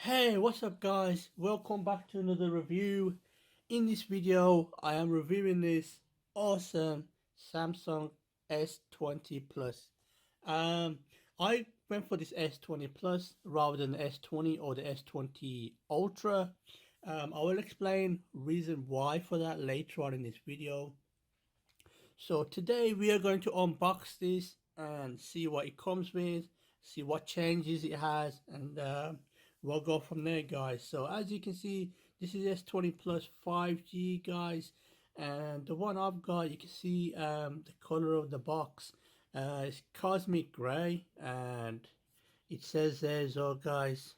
Hey, what's up guys? Welcome back to another review. In this video, I am reviewing this awesome Samsung S20 Plus. I went for this S20 Plus rather than the S20 or the S20 Ultra. I will explain reason why for that later on in this video. So today we are going to unbox this and see what it comes with, see what changes it has, and we'll go from there, guys. So as you can see, this is S20 Plus 5G, guys, and the one I've got, you can see the color of the box is cosmic gray, and it says there as well, guys,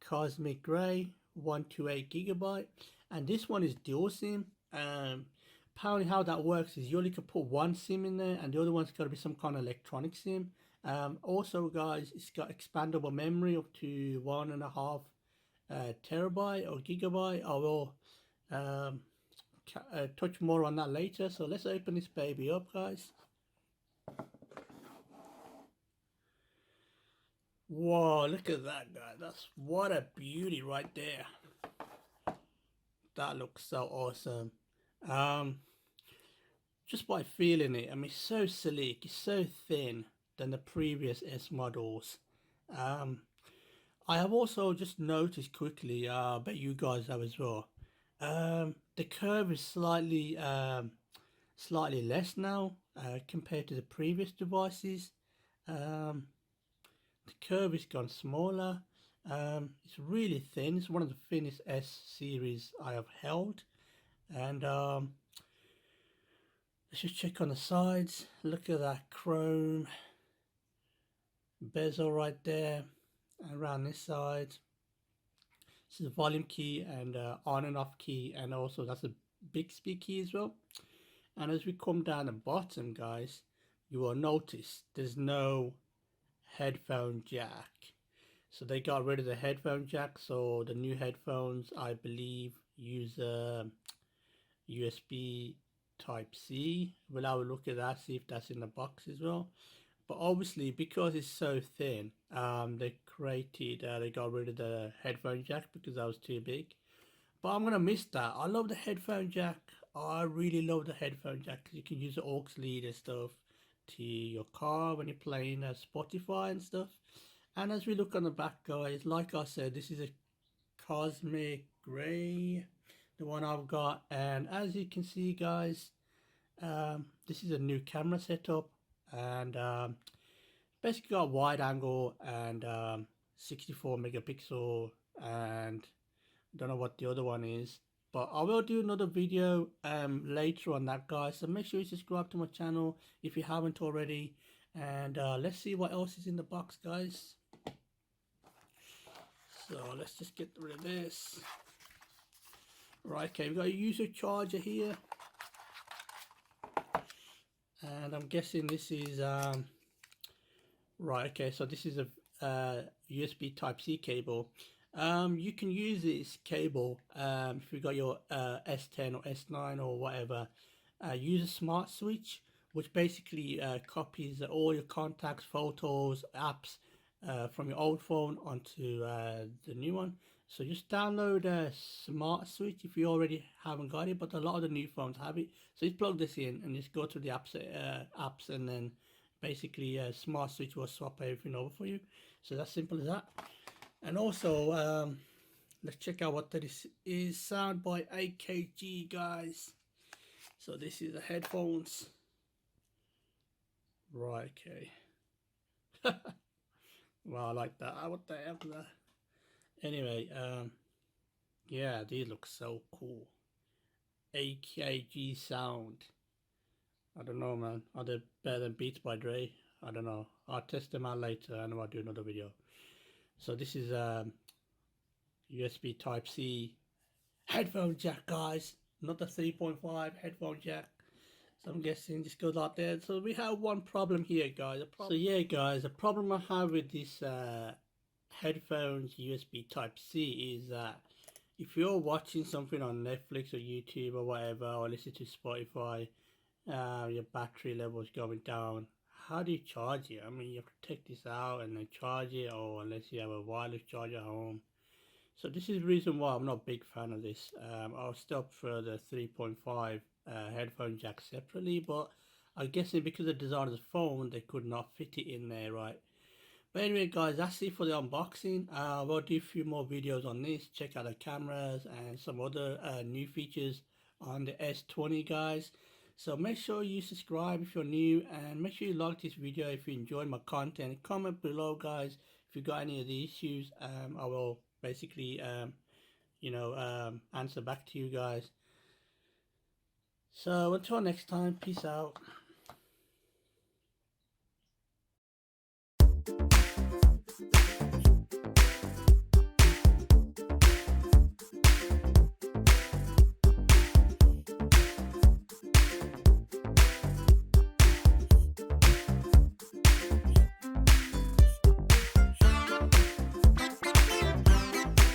cosmic gray 128 GB, and this one is dual SIM. Apparently how that works is you only can put one SIM in there, and the other one's got to be some kind of electronic SIM. Also, guys, it's got expandable memory up to 1.5 terabyte or gigabyte. I will touch more on that later. So let's open this baby up, guys. Whoa, look at that, guy. That's what a beauty right there. That looks so awesome. Um, just by feeling it, I mean, it's so sleek, it's so thin than the previous S models. Um, I have also just noticed quickly, I bet you guys have as well. The curve is slightly less now compared to the previous devices. Um, the curve has gone smaller. It's really thin. It's one of the thinnest S series I have held, and let's just check on the sides. Look at that chrome bezel right there. Around this side, this is a volume key and on and off key, and also that's a Bixby key as well. And as we come down the bottom, guys, you will notice there's no headphone jack. So they got rid of the headphone jack. So the new headphones, I believe, use USB Type C. We'll have a look at that, see if that's in the box as well. But obviously, because it's so thin, they got rid of the headphone jack because that was too big. But I'm gonna miss that. I love the headphone jack. I really love the headphone jack because you can use the aux lead and stuff to your car when you're playing Spotify and stuff. And as we look on the back, guys, like I said, this is a cosmic gray, the one I've got. And as you can see, guys, this is a new camera setup, and basically got wide angle and 64 megapixel, and I don't know what the other one is, but I will do another video later on that, guys. So make sure you subscribe to my channel if you haven't already, and let's see what else is in the box, guys. So let's just get rid of this. Right, okay, we've got a user charger here, and I'm guessing this is right, okay, so this is a USB Type C cable. You can use this cable if you got your S10 or S9 or whatever. Use a smart switch, which basically copies all your contacts, photos, apps from your old phone onto the new one. So just download a smart switch if you already haven't got it, but a lot of the new phones have it. So just plug this in and just go to the apps, and then basically a smart switch will swap everything over for you. So that's simple as that. And also let's check out what this is. Sound by AKG, guys. So this is the headphones. Right, okay. Well, I like that. What the hell is that? Anyway, yeah, these look so cool. AKG sound. I don't know, man. Are they better than Beats by Dre? I don't know. I'll test them out later and I'll do another video. So this is USB Type C headphone jack, guys. Not the 3.5 headphone jack. So I'm guessing this goes like that. So we have one problem here, guys. So yeah, guys, the problem I have with this headphones USB Type C is that if you're watching something on Netflix or YouTube or whatever, or listen to Spotify, your battery level is going down. How do you charge it? I mean, you have to take this out and then charge it, or unless you have a wireless charger at home. So this is the reason why I'm not a big fan of this. I'll still prefer the 3.5 headphone jack separately, but I'm guessing because of the design of the phone, they could not fit it in there, right? But anyway, guys, that's it for the unboxing. We'll do a few more videos on this. Check out the cameras and some other new features on the S20, guys. So make sure you subscribe if you're new, and make sure you like this video if you enjoyed my content. Comment below, guys, if you got any of the issues. I will basically answer back to you guys. So until next time, peace out.